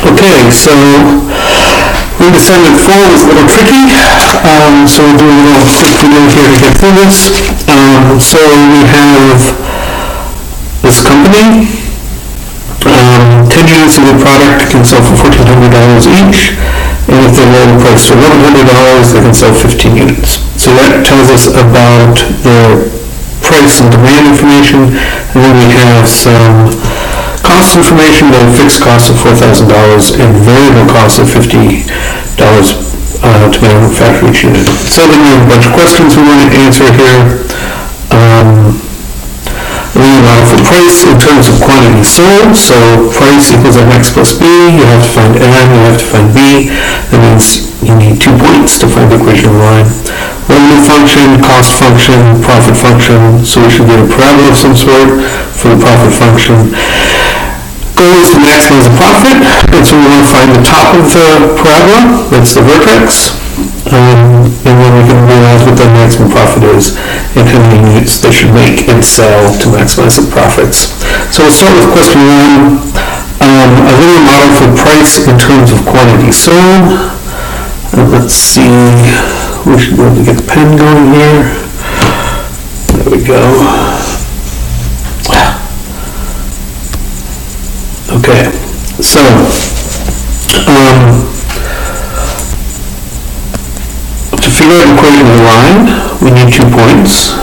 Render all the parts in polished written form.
Okay, so we decided that 4 was a little tricky, so we'll do a little quick video here to get through this. So we have this company, 10 units of the product can sell for $1,400 each, and if they lower the price to $1,100, they can sell 15 units. So that tells us about the price and demand information, and then we have some cost information, the fixed cost of $4,000 and variable cost of $50 to manufacture each unit. So then we have a bunch of questions we want to answer here. A model for price in terms of quantity sold. So price equals MX plus B. You have to find M, you have to find B. That means you need 2 points to find the equation line. Revenue function, cost function, profit function. So we should get a parabola of some sort for the profit function. Goal is to maximize the profit, and so we want to find the top of the parabola, that's the vertex, and then we can realize what the maximum profit is and how many units they should make and sell to maximize the profits. So we'll start with question 1, a linear model for price in terms of quantity sold. Let's see, we should be able to get the pen going here. There we go. Okay, so to figure out the equation of the line, we need 2 points,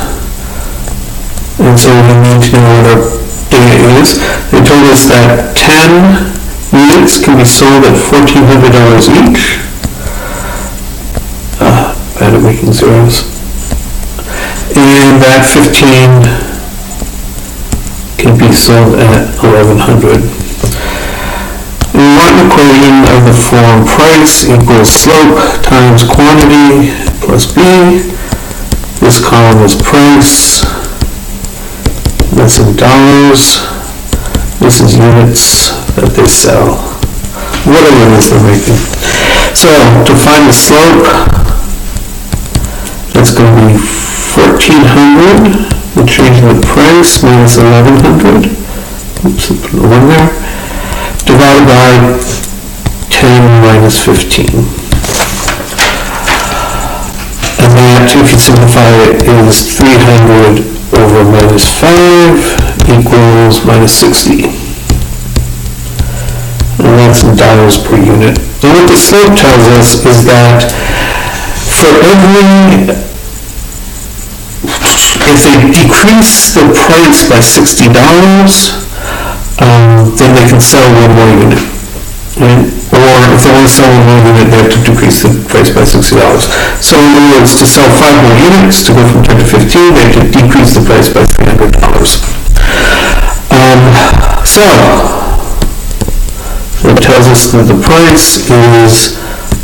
and so we need to know what our data is. They told us that 10 units can be sold at $1,400 each. Bad at making zeros. And that 15 can be sold at $1,100. We want an equation of the form price equals slope times quantity plus B. This column is price. That's in dollars. This is units that they sell. Whatever it is they're making. So to find the slope, that's going to be 1,400. We're changing the price minus 1,100. Oops, I put a 1 there. Divided by 10 minus 15. And that, if you simplify it, is 300 over minus 5 equals minus 60. And that's in dollars per unit. And what the slope tells us is that for every, if they decrease the price by $60, then they can sell 1 more unit. Right? Or if they want to sell 1 more unit, they have to decrease the price by $60. So in other words, to sell 5 more units, to go from 10 to 15, they have to decrease the price by $300. So it tells us that the price is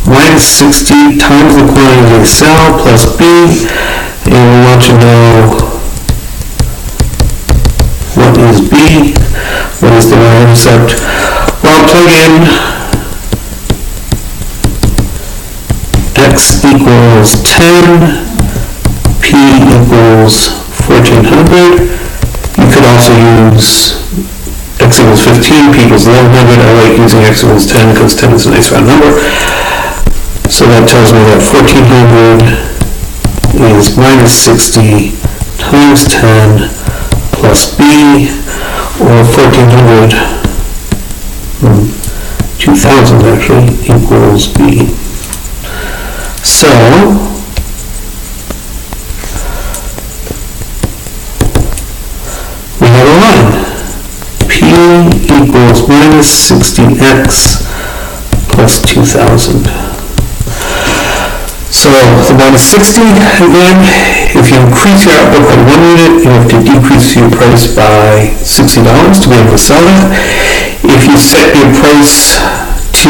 minus 60 times the quantity they sell plus B, and we want to know what is B. What is the y-intercept? Well, plug in x equals 10, p equals 1,400. You could also use x equals 15, p equals 1,100. I like using x equals 10 because 10 is a nice round number. So that tells me that 1,400 is minus 60 times 10 plus b, or 1,400, 2,000 actually, equals B. So, we have a line. P equals minus 60x plus 2,000. So, the minus 60, again, if you increase your output by 1 unit, you have to decrease your price by $60 to be able to sell it. If you set your price to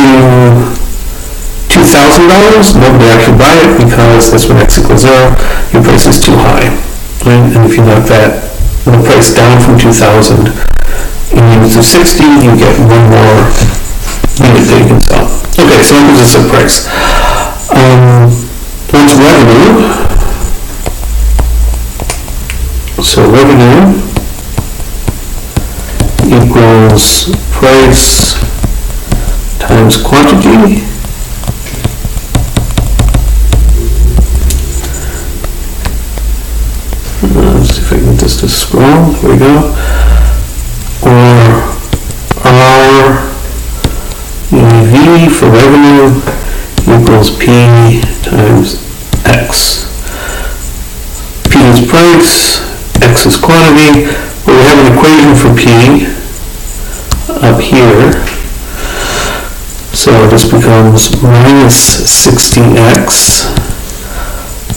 $2,000, nobody will actually buy it because that's when x equals 0, your price is too high. Right? And if you knock that the price down from 2,000 in units of 60, you get 1 more unit that you can sell. Okay, so that gives us a price. What's revenue? So revenue equals price times times quantity. Let's see if I can get this to scroll. There we go. Or R EV for revenue equals P times X. P is price, X is quantity. Well, we have an equation for P up here. So this becomes minus 60X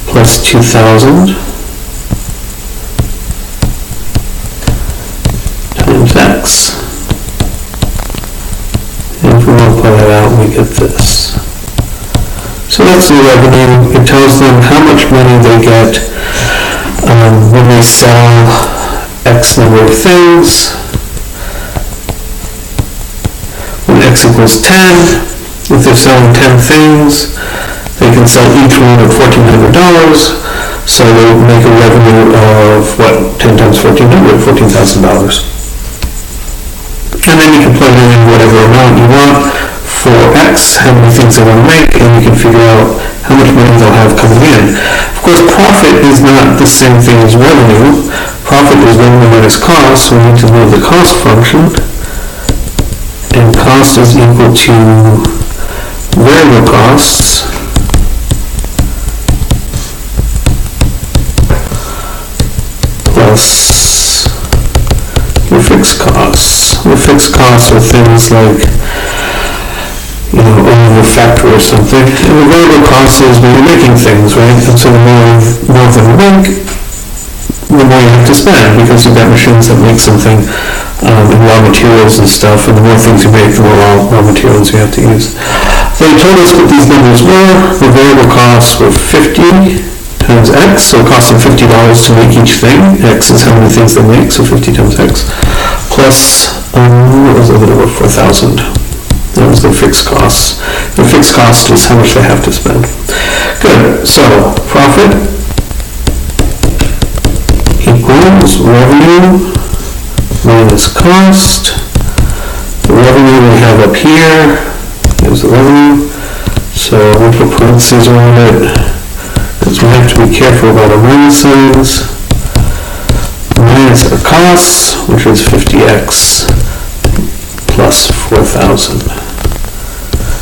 plus 2,000 times X. And if we multiply that out, we get this. So that's the revenue. It tells them how much money they get when they sell X number of things. When X equals 10, if they're selling 10 things, they can sell each one at $1,400. So they would make a revenue of, what, 10 times 1,400, $14,000. And then you can plug in whatever amount you want for X, how many things they want to make, and you can figure out how much money they'll have coming in. Of course, profit is not the same thing as revenue. Profit is revenue minus cost, so we need to know the cost function. And cost is equal to variable costs plus your fixed costs. The fixed costs are things like, owning a factory or something. And the variable cost is when you're making things, right? And so the more of them you make, the more you have to spend, because you've got machines that make something and raw materials and stuff, and the more things you make, the more raw materials you have to use. They told us what these numbers were. The variable costs were 50 times X, so it cost them $50 to make each thing. X is how many things they make, so 50 times X. Plus, what was the other number? 4,000. That was their fixed costs. Their fixed cost is how much they have to spend. Good. So, profit equals revenue minus cost. The revenue we have up here is the revenue. So we'll put parentheses around it, because we have to be careful about our minus signs. Minus our costs, which is 50X plus 4,000.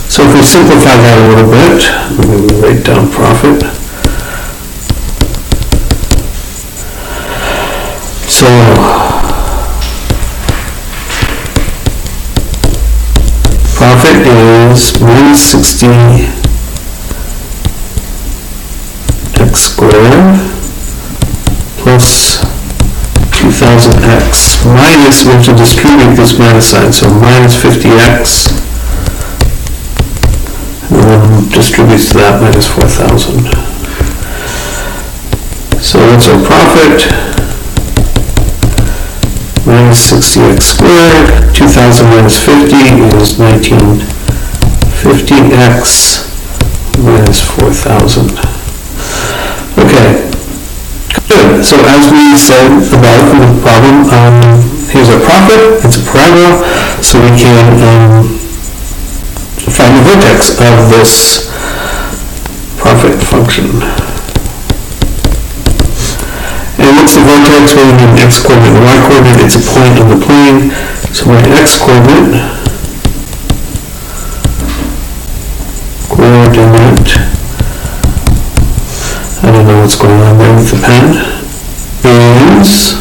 So if we simplify that a little bit, we write down profit. So profit is minus 60X squared plus 2,000X minus, we have to distribute this minus sign, so minus 50X, and then distributes to that minus 4,000. So that's our profit, minus 60X squared, 2,000 minus 50 is 1950X minus 4,000. Okay. Good. So as we said about the problem, here's our profit. It's a parabola, so we can find the vertex of this profit function. And what's the vertex? Well, we need an x-coordinate and y-coordinate. It's a point on the plane. So my x-coordinate, I don't know what's going on there with the pen, is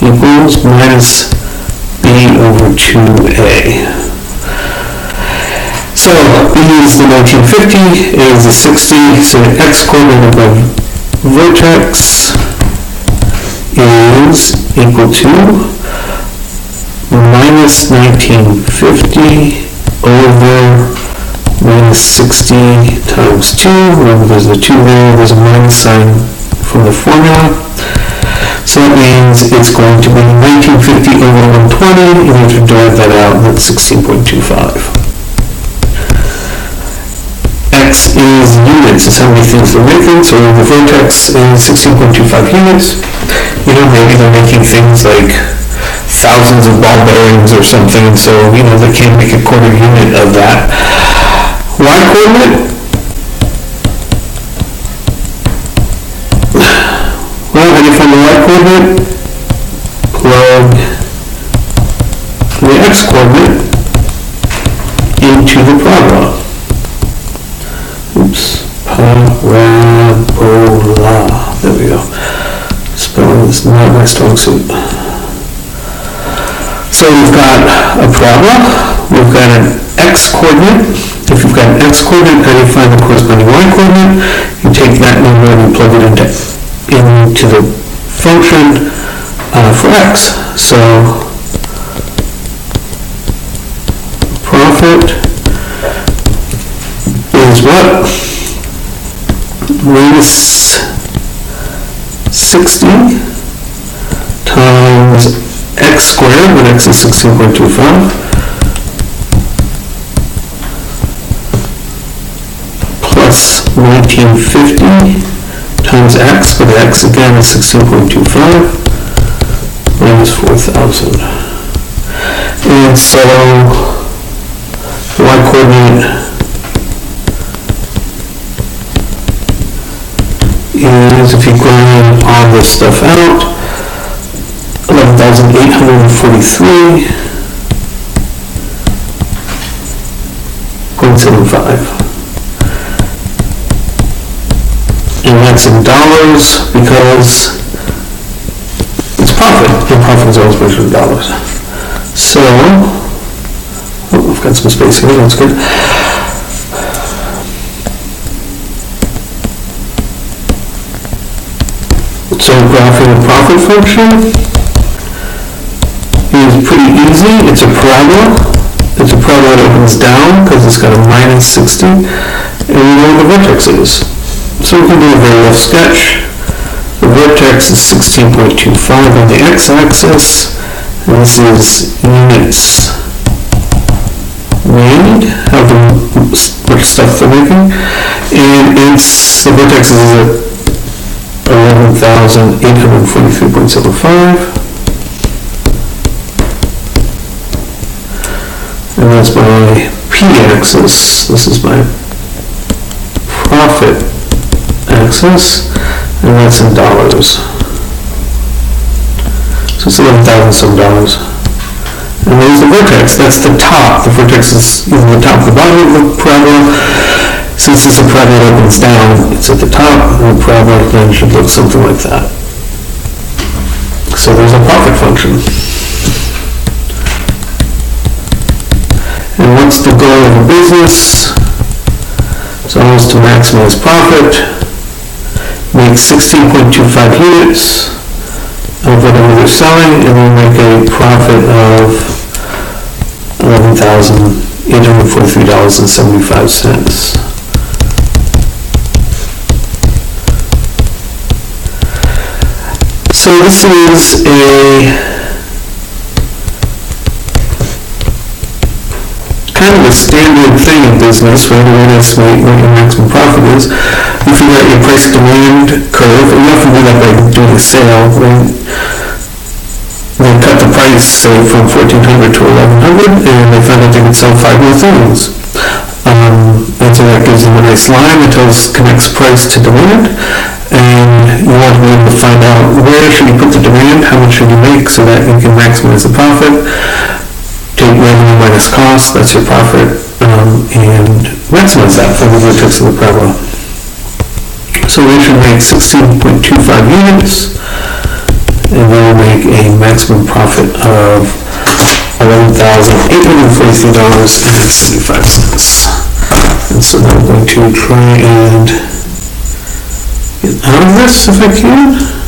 equals minus b over 2a. So b is the 1950, a is the 60, so the x-coordinate of the vertex is equal to minus 1950 over minus 60 times 2. Remember, there's a 2 there, there's a minus sign from the formula. So that means it's going to be 1950 over 120, and you have to drive that out, and that's 16.25. X is units, it's how many things they're making, so the vertex is 16.25 units. Maybe they're making things like thousands of ball bearings or something, so, they can't make a quarter unit of that. Y coordinate? Well, how do you find the y coordinate? Plug the x coordinate into the parabola. Oops. Parabola. There we go. Spelling is not my strong suit. So we've got a parabola. We've got an x coordinate. If you've got an x coordinate, how do you find the corresponding y coordinate? You take that number and you plug it into the function for x. So profit is what? Minus 60 times x squared, when x is 16.25, plus 1950 times x, but x again is 16.25, minus 4,000. And so the y coordinate is, if you grind all this stuff out, 11,843.75. And that's in dollars because it's profit, and profit is always measured in dollars. So, I've got some space here, that's good. So graphing the profit function is pretty easy. It's a parabola. It's a parabola that opens down because it's got a minus 60, and we know what the vertex is. So we can do a very rough sketch. The vertex is 16.25 on the x-axis, and this is units made, how much stuff they're making, and the vertex is at 11,843.75, and that's my p-axis. This is my profit axis, and that's in dollars. So it's 11,000 some dollars. And there's the vertex. That's the top. The vertex is either the top or the bottom of the parabola. Since it's a parabola that opens down, it's at the top, and the parabola then should look something like that. So there's a profit function. And what's the goal of a business? It's always to maximize profit, make 16.25 units of whatever they're selling, and then make a profit of $11,843.75. So this is a kind of a standard thing in business for everyone to estimate what your maximum profit is. You figure out your price demand curve, and you often do that by doing a sale. They cut the price, say, from $1,400 to $1,100, and they find out they can sell 5 more things. And so that gives them a nice line that connects price to demand, and you want to be able to find out where should you put the demand, how much should you make, so that you can maximize the profit. Take revenue minus cost, that's your profit, and maximize that from the vertex of the parabola. So we should make 16.25 units, and we will make a maximum profit of $11,843.75. And so now I'm going to try and get out of this if I can.